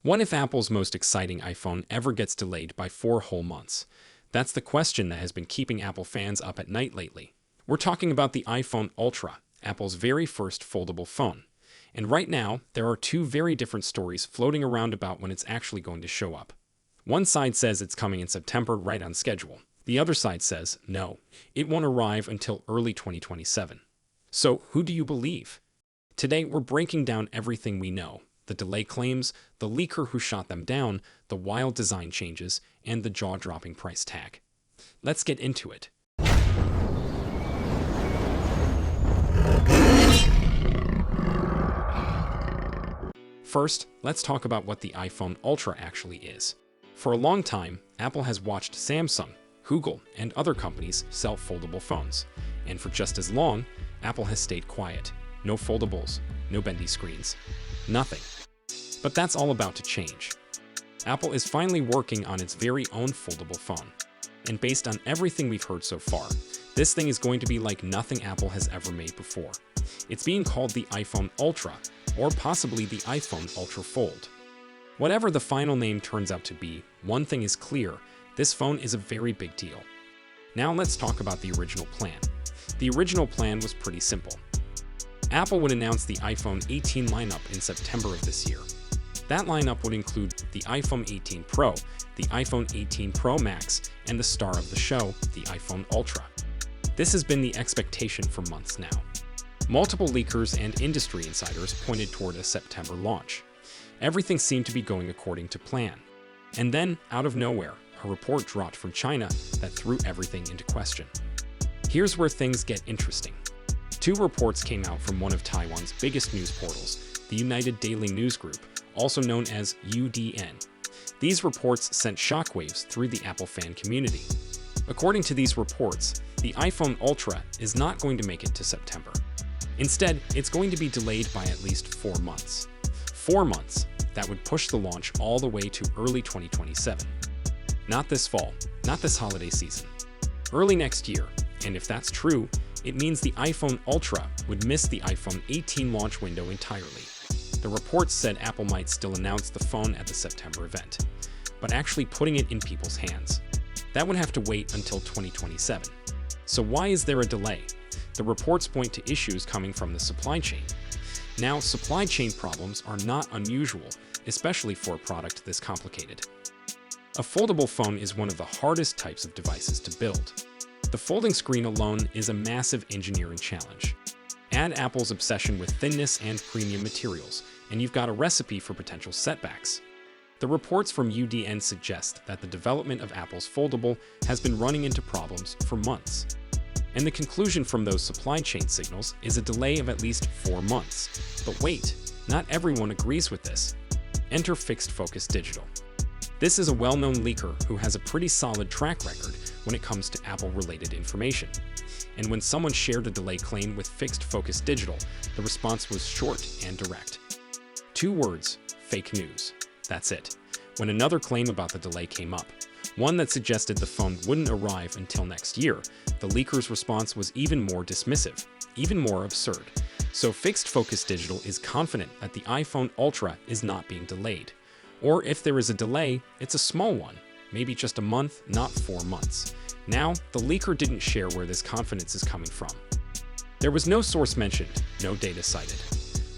What if Apple's most exciting iPhone ever gets delayed by 4 whole months? That's the question that has been keeping Apple fans up at night lately. We're talking about the iPhone Ultra, Apple's very first foldable phone. And right now, there are two very different stories floating around about when it's actually going to show up. One side says it's coming in September, right on schedule. The other side says, no, it won't arrive until early 2027. So, who do you believe? Today, we're breaking down everything we know: the delay claims, the leaker who shot them down, the wild design changes, and the jaw-dropping price tag. Let's get into it. First, let's talk about what the iPhone Ultra actually is. For a long time, Apple has watched Samsung, Google, and other companies sell foldable phones. And for just as long, Apple has stayed quiet. No foldables, no bendy screens, nothing. But that's all about to change. Apple is finally working on its very own foldable phone. And based on everything we've heard so far, this thing is going to be like nothing Apple has ever made before. It's being called the iPhone Ultra, or possibly the iPhone Ultra Fold. Whatever the final name turns out to be, one thing is clear: this phone is a very big deal. Now let's talk about the original plan. The original plan was pretty simple. Apple would announce the iPhone 18 lineup in September of this year. That lineup would include the iPhone 18 Pro, the iPhone 18 Pro Max, and the star of the show, the iPhone Ultra. This has been the expectation for months now. Multiple leakers and industry insiders pointed toward a September launch. Everything seemed to be going according to plan. And then, out of nowhere, a report dropped from China that threw everything into question. Here's where things get interesting. Two reports came out from one of Taiwan's biggest news portals, the United Daily News Group, also known as UDN. These reports sent shockwaves through the Apple fan community. According to these reports, the iPhone Ultra is not going to make it to September. Instead, it's going to be delayed by at least 4 months. 4 months, that would push the launch all the way to early 2027. Not this fall, not this holiday season. Early next year, and if that's true, it means the iPhone Ultra would miss the iPhone 18 launch window entirely. The reports said Apple might still announce the phone at the September event, but actually putting it in people's hands. That would have to wait until 2027. So why is there a delay? The reports point to issues coming from the supply chain. Now, supply chain problems are not unusual, especially for a product this complicated. A foldable phone is one of the hardest types of devices to build. The folding screen alone is a massive engineering challenge. Add Apple's obsession with thinness and premium materials, and you've got a recipe for potential setbacks. The reports from UDN suggest that the development of Apple's foldable has been running into problems for months. And the conclusion from those supply chain signals is a delay of at least 4 months. But wait, not everyone agrees with this. Enter Fixed Focus Digital. This is a well-known leaker who has a pretty solid track record when it comes to Apple-related information. And when someone shared a delay claim with Fixed Focus Digital, the response was short and direct. 2 words: fake news. That's it. When another claim about the delay came up, one that suggested the phone wouldn't arrive until next year, the leaker's response was even more dismissive, even more absurd. So Fixed Focus Digital is confident that the iPhone Ultra is not being delayed. Or if there is a delay, it's a small one, maybe just a month, not 4 months. Now, the leaker didn't share where this confidence is coming from. There was no source mentioned, no data cited.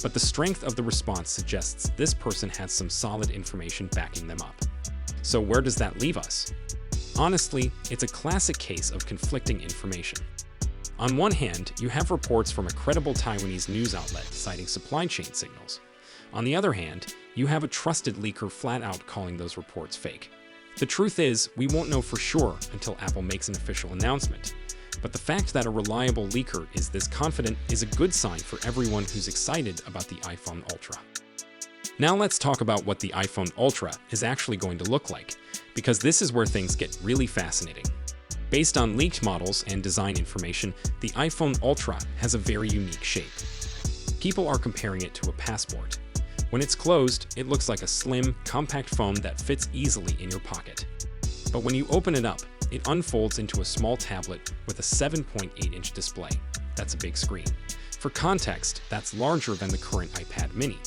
But the strength of the response suggests this person has some solid information backing them up. So where does that leave us? Honestly, it's a classic case of conflicting information. On one hand, you have reports from a credible Taiwanese news outlet citing supply chain signals. On the other hand, you have a trusted leaker flat out calling those reports fake. The truth is, we won't know for sure until Apple makes an official announcement. But the fact that a reliable leaker is this confident is a good sign for everyone who's excited about the iPhone Ultra. Now let's talk about what the iPhone Ultra is actually going to look like, because this is where things get really fascinating. Based on leaked models and design information, the iPhone Ultra has a very unique shape. People are comparing it to a passport. When it's closed, it looks like a slim, compact phone that fits easily in your pocket. But when you open it up, it unfolds into a small tablet with a 7.8-inch display. That's a big screen. For context, that's larger than the current iPad mini.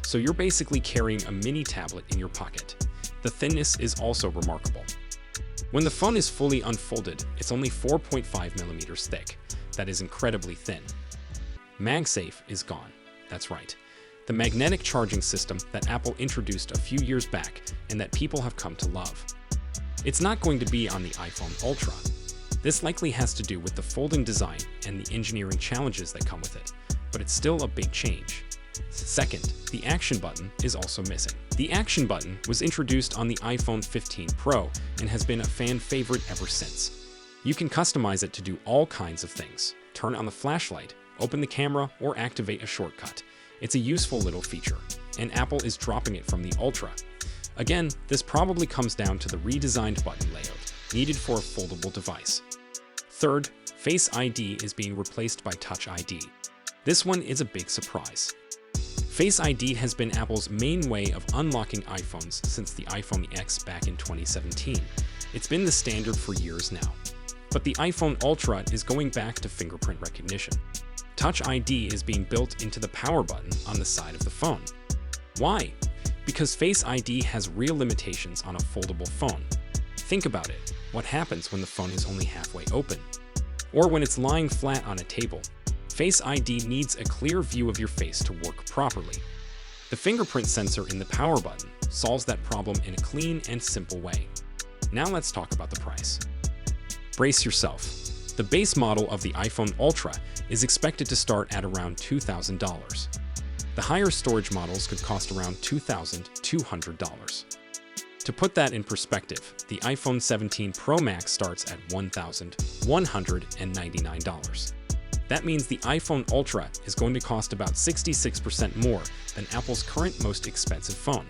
so you're basically carrying a mini tablet in your pocket. The thinness is also remarkable. When the phone is fully unfolded, it's only 4.5 millimeters thick. That is incredibly thin. MagSafe is gone. That's right. The magnetic charging system that Apple introduced a few years back and that people have come to love. It's not going to be on the iPhone Ultra. This likely has to do with the folding design and the engineering challenges that come with it, but it's still a big change. Second, the action button is also missing. The action button was introduced on the iPhone 15 Pro and has been a fan favorite ever since. You can customize it to do all kinds of things. Turn on the flashlight, open the camera, or activate a shortcut. It's a useful little feature, and Apple is dropping it from the Ultra. Again, this probably comes down to the redesigned button layout, needed for a foldable device. Third, Face ID is being replaced by Touch ID. This one is a big surprise. Face ID has been Apple's main way of unlocking iPhones since the iPhone X back in 2017. It's been the standard for years now. But the iPhone Ultra is going back to fingerprint recognition. Touch ID is being built into the power button on the side of the phone. Why? Because Face ID has real limitations on a foldable phone. Think about it. What happens when the phone is only halfway open? Or when it's lying flat on a table? Face ID needs a clear view of your face to work properly. The fingerprint sensor in the power button solves that problem in a clean and simple way. Now let's talk about the price. Brace yourself. The base model of the iPhone Ultra is expected to start at around $2,000. The higher storage models could cost around $2,200. To put that in perspective, the iPhone 17 Pro Max starts at $1,199. That means the iPhone Ultra is going to cost about 66% more than Apple's current most expensive phone.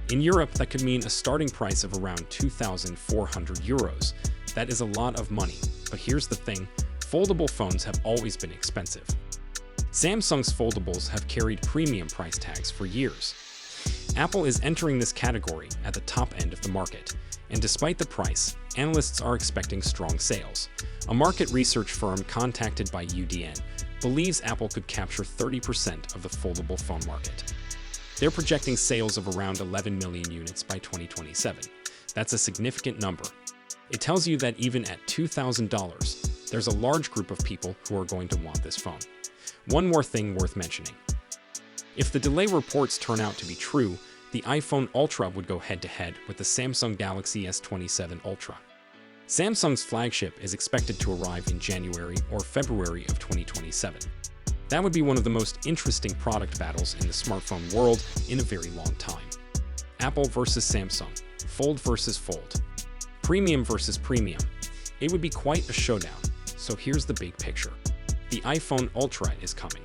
In Europe, that could mean a starting price of around 2,400 euros. That is a lot of money, but here's the thing, foldable phones have always been expensive. Samsung's foldables have carried premium price tags for years. Apple is entering this category at the top end of the market, and despite the price, analysts are expecting strong sales. A market research firm contacted by UDN believes Apple could capture 30% of the foldable phone market. They're projecting sales of around 11 million units by 2027. That's a significant number. It tells you that even at $2,000, there's a large group of people who are going to want this phone. One more thing worth mentioning. If the delay reports turn out to be true, the iPhone Ultra would go head-to-head with the Samsung Galaxy S27 Ultra. Samsung's flagship is expected to arrive in January or February of 2027. That would be one of the most interesting product battles in the smartphone world in a very long time. Apple versus Samsung, Fold versus Fold, premium versus premium. It would be quite a showdown. So here's the big picture. The iPhone Ultra is coming.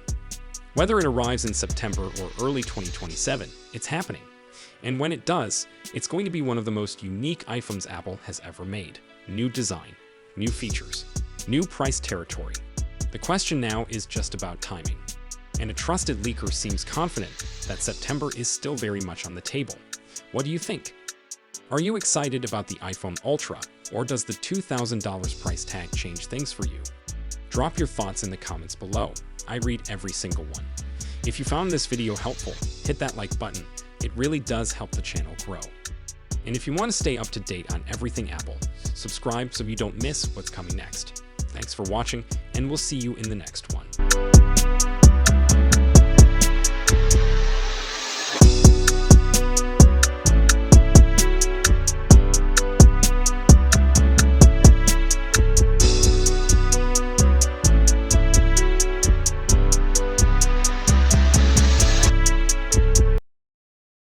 Whether it arrives in September or early 2027, it's happening. And when it does, it's going to be one of the most unique iPhones Apple has ever made. New design, new features, new price territory. The question now is just about timing. And a trusted leaker seems confident that September is still very much on the table. What do you think? Are you excited about the iPhone Ultra, or does the $2,000 price tag change things for you? Drop your thoughts in the comments below. I read every single one. If you found this video helpful, hit that like button. It really does help the channel grow. And if you want to stay up to date on everything Apple, subscribe so you don't miss what's coming next. Thanks for watching, and we'll see you in the next one.